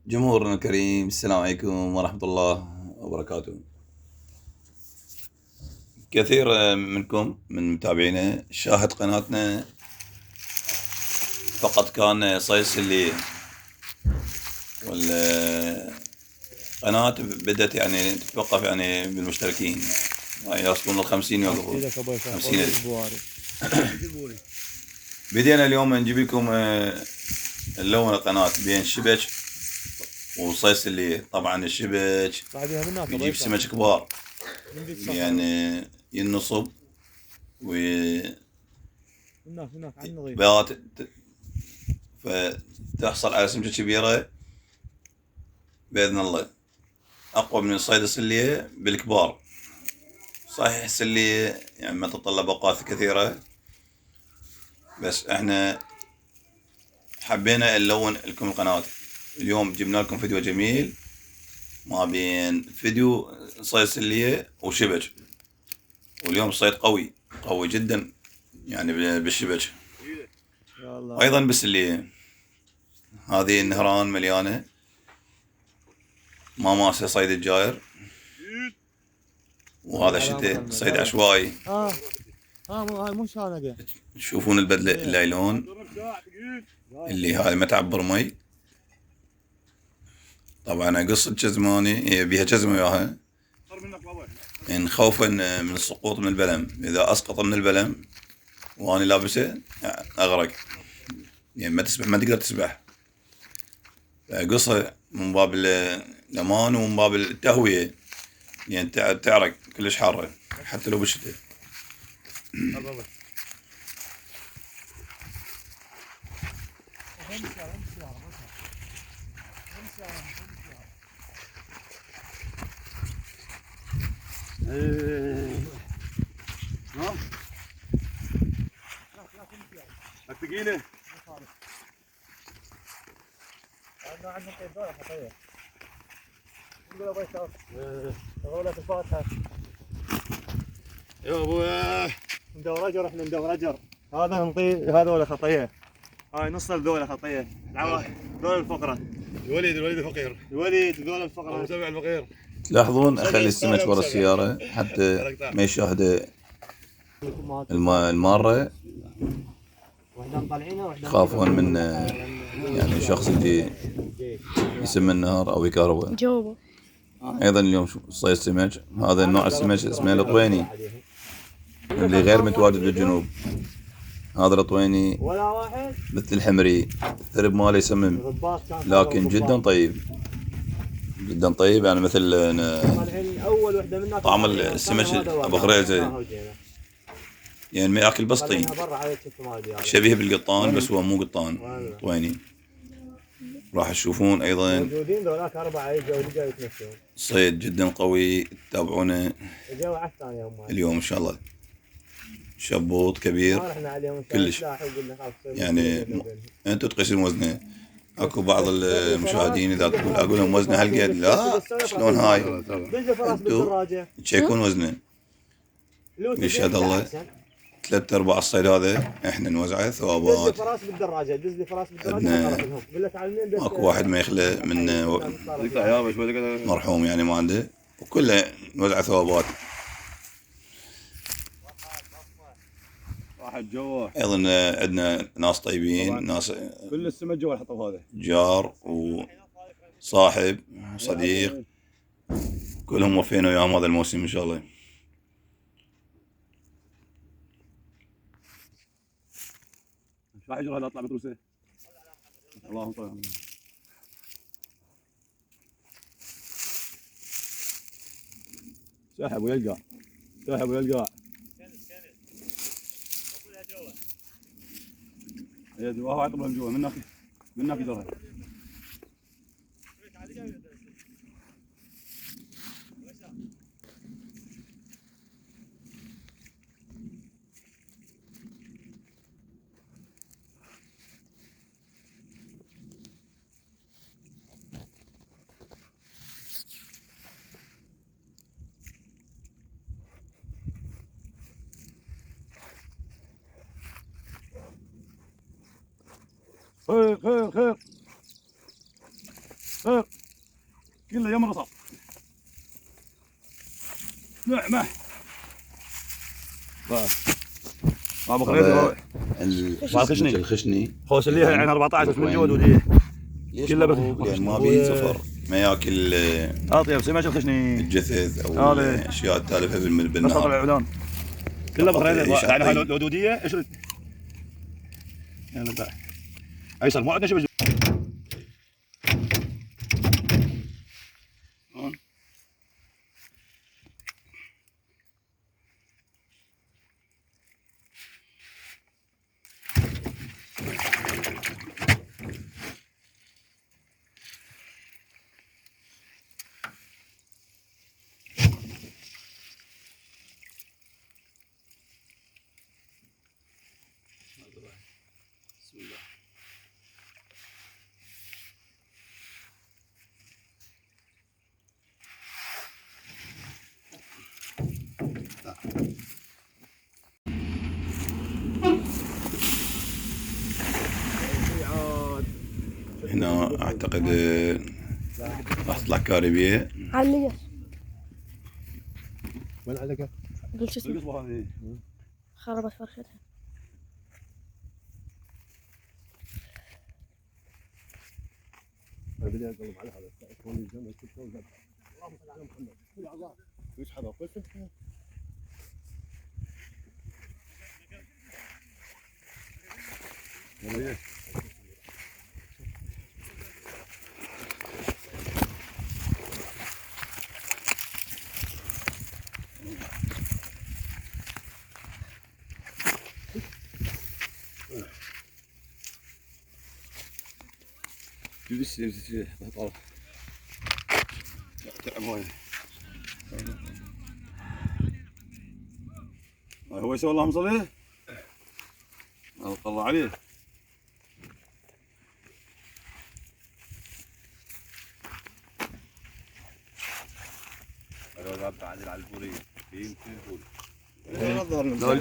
جمهورنا الكريم، السلام عليكم ورحمة الله وبركاته. كثير منكم من متابعينا شاهد قناتنا فقط كان صيد سلية، والقناة بدأت يعني تتوقف يعني بالمشتركين، يصلون ال50 يوقفون 50,000. بدينا اليوم نجيب لكم اللون القناة بين شبك وصيد سلية. طبعا الشبك يجيب سمك كبار، يعني ينصب وبات فتحصل على سمكة كبيرة بإذن الله، أقوى من صيد السلية بالكبار. صحيح السلية يعني ما تتطلب أوقات كثيرة، بس احنا حبينا نلون لكم القناة. اليوم جبنا لكم فيديو جميل ما بين فيديو صيد سلية وشبك، واليوم صيد قوي قوي جدا يعني بالشبك أيضا بالسلية. هذه النهران مليانة، ما ماسة صيد الجاير، وهذا شتاء صيد عشوائي. مو شانقة. تشوفون البدلة اللايلون اللي هاي ما تعبر مي. طبعا اقص الجزماني هي بيها جزمة وياها، إن خوفا من السقوط من البلم. اذا اسقط من البلم وانا لابسه اغرق، يعني ما تسبح، ما تقدر تسبح. اقصها من باب الامان ومن باب التهوية، يعني تعرق كلش حارة حتى لو بالشتاء. ثقيلة. يا ابويا ندور اجر، احنا ندور اجر. هذا نطي هذول خطيه، هاي نص ذولا خطيه، ذول الفقره. الوليد الفقير، ذول الفقره، ابو سبع الفقير. تلاحظون اخلي السمك برا السيارة حتى ما يشاهد المارة، يخافون من يعني شخص يجي يسم النهار او يكهربه. ايضا اليوم صيد سمك. هذا النوع السمك اسمه الطويني اللي غير متواجد بالجنوب. هذا الطويني مثل الحمري، الثرب ماله يسمم، لكن جدا طيب جدا طيب، يعني مثل طعم السمك ابو خريزة، يعني ما ياكل بس طين، شبيه بالقطان بس هو مو قطان طويني. راح تشوفون ايضا صيد جدا قوي، تتابعونه اليوم ان شاء الله. شبوط كبير كلش، يعني انتوا تقيسون وزنه. اكو بعض المشاهدين اذا تقول اقول لهم وزنه هالقد، لا شلون هاي، انتوا تشيكون وزنه. يشهد الله 3/4 الصيد هذا احنا نوزعه ثوابات. عندنا ماكو واحد ما يخلى من مرحوم يعني ما عنده، وكله نوزع ثوابات. واحد جوا. ايضا عندنا ناس طيبين، ناس كل السمك جوا حطوا هذا، جار وصاحب صديق، كلهم وفينا وياهم هذا الموسم ان شاء الله. راح يجري هذا اطلع بتروسه. اللهم صل على سحب ويلقى، سحب ويلقى. يا جوا هو عطوا من جوا، منك يدرها. خير خير خير. خير كله يوم رصاص نعمة ابو خليل الخشني خوش اللي يعني 14 اسم الجودودية كله يعني ما بيه زفر ما ياكل اطيب سماش الخشني الجثث او الاشياء التالفه بالنهار العلون كله بخريطة يعني هاي الودودية ايش يلا تعال ايسر مو عندنا شيء بسم الله هنا اعتقد راح تطلع كاريبيه علقة وين علقة؟ قلت شو اسمه؟ خربت فرختها. بدي اقلب على هذا يكون الجنة اللهم صل على محمد كل عظام يسحبها كل سنة جلس طالع تعب هو يسوي اللهم صل عليه الله عليه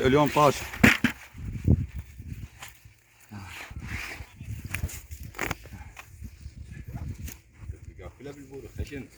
اليوم طاش كلها بالبورة خشن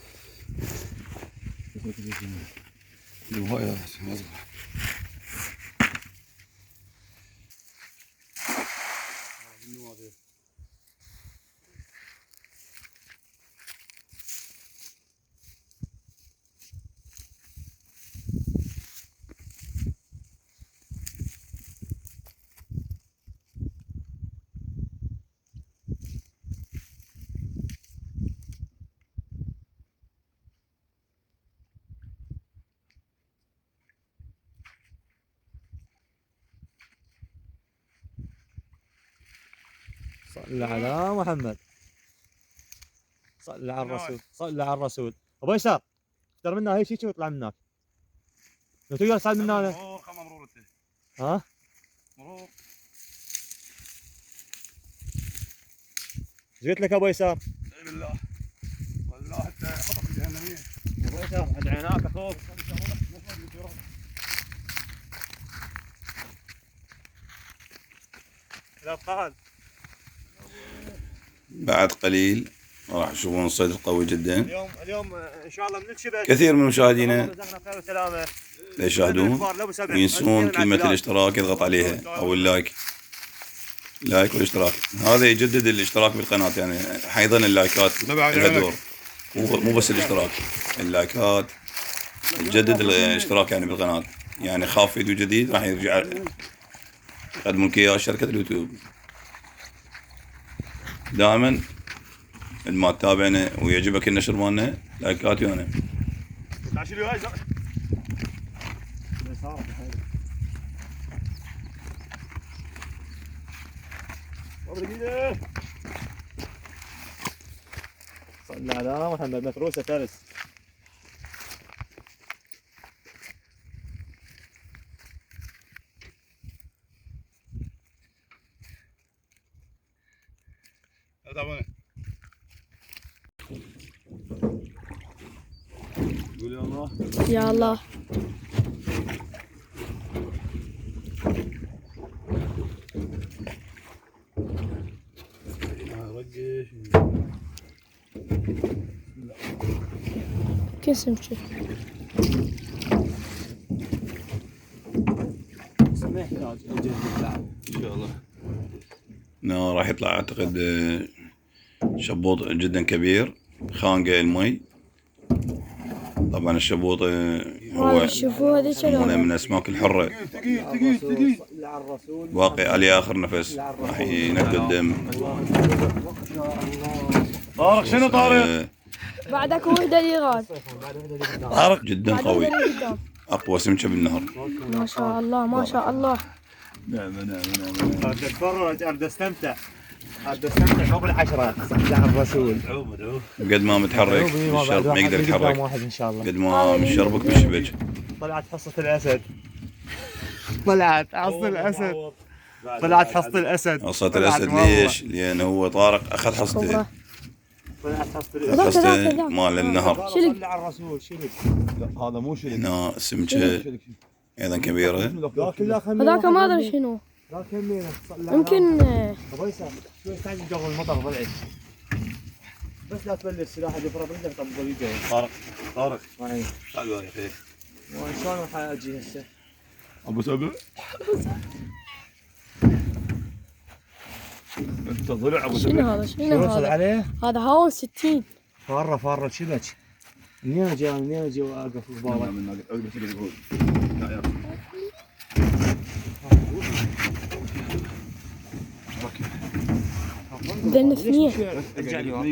صل على محمد، صل على الرسول، صل على الرسول. ابو يسار اختار منا هي شيء ويطلع من هناك. لو تقدر تصعد من هنا. ها؟ مرور. جيت لك ابو يسار. اي بالله. والله حتى خطف الجهنمية. ابو يسار ادعيناك اخوك. الابطال. بعد قليل راح تشوفون الصيد القوي جدا. اليوم ان شاء الله بنكشبك. كثير من مشاهدينا يشاهدون وينسون كلمة الاشتراك يضغط عليها او اللايك. لايك والاشتراك، هذا يجدد الاشتراك بالقناة، يعني ايضا اللايكات لها دور، مو بس الاشتراك، اللايكات تجدد الاشتراك يعني بالقناة، يعني خاف فيديو جديد راح يرجع يقدمون لك اياه شركة اليوتيوب. دائما ما تتابعنا ويعجبك النشر مالنا لايكات ويانا. صل على محمد. متروسه فارس. قول يا الله. يا الله. رقش. كيف سمشي؟ ما يحتاج اجهز اللعب ان شاء الله. انه راح يطلع اعتقد شبوط جدا كبير خانقه المي. طبعا الشبوط هو شوفوا هذه يسمونه من الاسماك الحره، ثقيل واقع عليه اخر نفس راح ينقل دم. طارق شنو طارق؟ بعدك وحدة ليغال. طارق جدا قوي، اقوى سمكه بالنهر. ما شاء الله ما شاء الله. نعم. ارد اتفرج، ارد استمتع فوق العشرة. صلى على الرسول. قد ما متحرك الشرب ما يقدر يتحرك، واحد ان شاء الله. قد ما مشربك بالشبك. طلعت حصة الاسد. طلعت حصة الاسد. طلعت حصة الاسد. حصة الاسد ليش؟ لان هو طارق اخذ حصته. طلعت حصة الاسد. حصته مال النهر. صلى على الرسول. شلك. هذا مو شلك. هنا السمكه ايضا كبيره. هذاك ما ادري شنو. يمكن ابو يسار شوي استعجل قبل المطر ضلعت. بس لا تبلش السلاح اللي فرض رجلك طب الفيديو. طارق معي. تعال يا اخي. شلون راح اجي هسه؟ ابو سبع انت ضلع ابو شنو سبع. هذا شنو وصل هذا؟ عليه؟ هذا هاون 60. فارة شبك. منين اجي واقف البارة؟ ذن اثنين. ارجع لي ورا.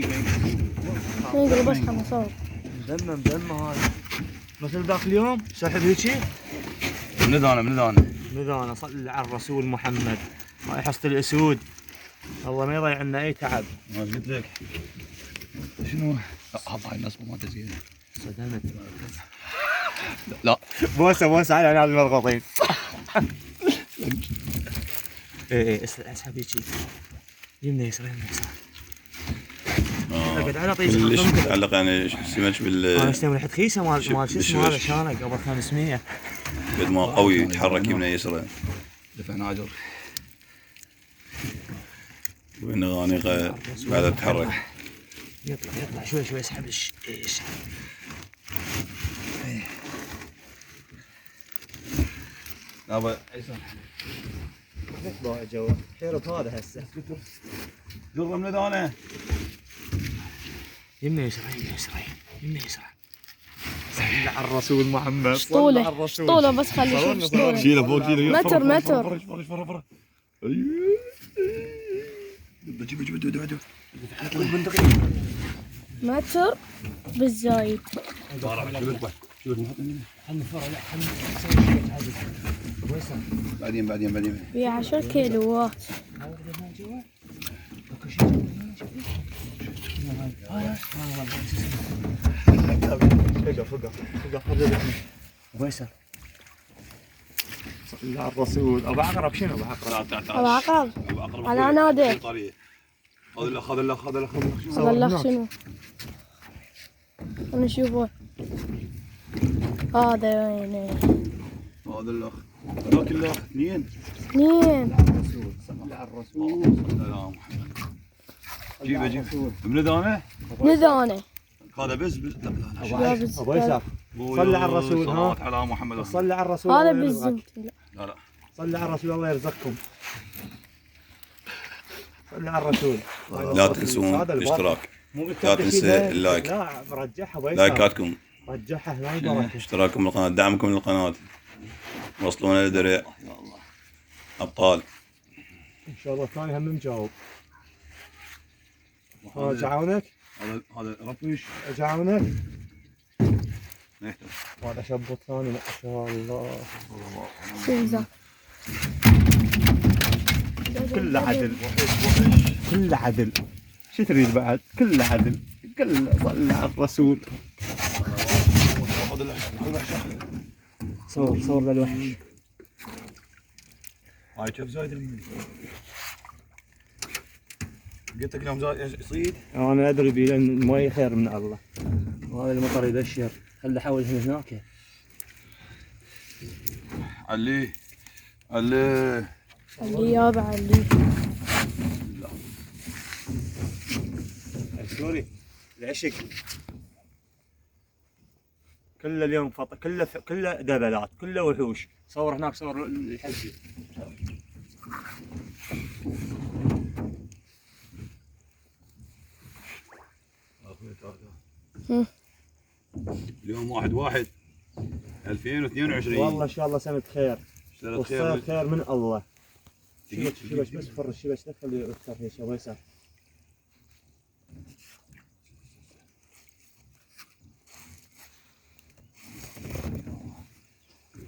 يقول بس خلنا صور. مدمة هاي. مثل ذاك اليوم سحب هيجي؟ من انا نذانة. صلي على الرسول محمد. هاي حصة الاسود. الله ما يضيع عنا اي تعب. ما قلت لك شنو؟ هاي الناس ما زينه. صدمت. لا بوسه على ناس مضغوطين. ايه اسحب هيجي. يمنا يسار. اقعد على طيش. كلش متعلق يعني سمك انا اشتري ريحه خيسه مال شو اسمه هذا شانك قبل 500. قد ما قوي يتحرك يمنى يسرى. دفع ناجر وين غانيقه بعد تتحرك. يطلع شوي اسحب ايش. ابا يطلع جو حيرب هذا هسه. جرب من انا يمنا يسار. صلى على الرسول محمد. طوله بس خلي يشوف طوله. شيله فوق شيله متر. فرج ايوه جيب متر بالزايد. بعدين في 10 كيلوات. ابو يسار. صلى على الرسول. ابو عقرب شنو ابو عقرب؟ ابو عقرب على نادر. خذ الاخ هذا الاخ شنو؟ خلينا نشوفه. هذا وينه؟ هذا الاخ هذاك الاخ اثنين. صلى على الرسول. جيب من نذانه. هذا بس ابو يسار. صلى على الرسول. ها على محمد صلى على الرسول. هذا بالزمت. لا صلى على الرسول الله يرزقكم. صلى على الرسول. لا تنسون الاشتراك، لا تنسى اللايك. لا رجعها ابو يسار. لايكاتكم، رجعها لا يبارك. اشتراككم بالقناة، دعمكم للقناة، وصلونا لدرع ابطال. ان شاء الله الثاني هم مجاوب. اجعاونك. هذا رفيش اجعاونك. ما يحتاج. وهذا شبط ثاني ما شاء الله. شو كله عدل. شو تريد بعد؟ كله عدل. كله صلى على الرسول. صور للوحش. هاي شوف زايد قلت لك اليوم يصيد. انا ادري بي لان المي خير من الله. وهذا المطر يبشر. خله حول هناك. علي يابا علي. سوري. العشق كله اليوم كله دبلات، كله وحوش. صور هناك، صور الحلقة. اليوم 1/1/2022. والله ان شاء الله سنة خير، سنة والصيف خير من الله. دقيقة، شبش بس فر الشبش، لا تخليه يكثر يا شباب. يسار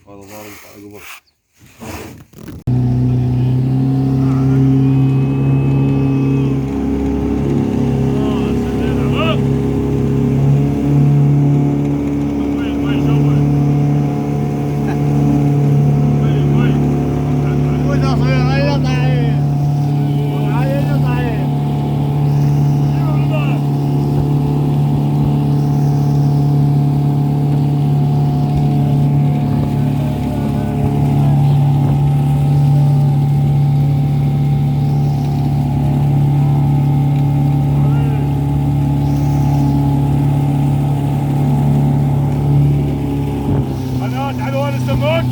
هذا ضارب عقبه. تعالوا هون السمك.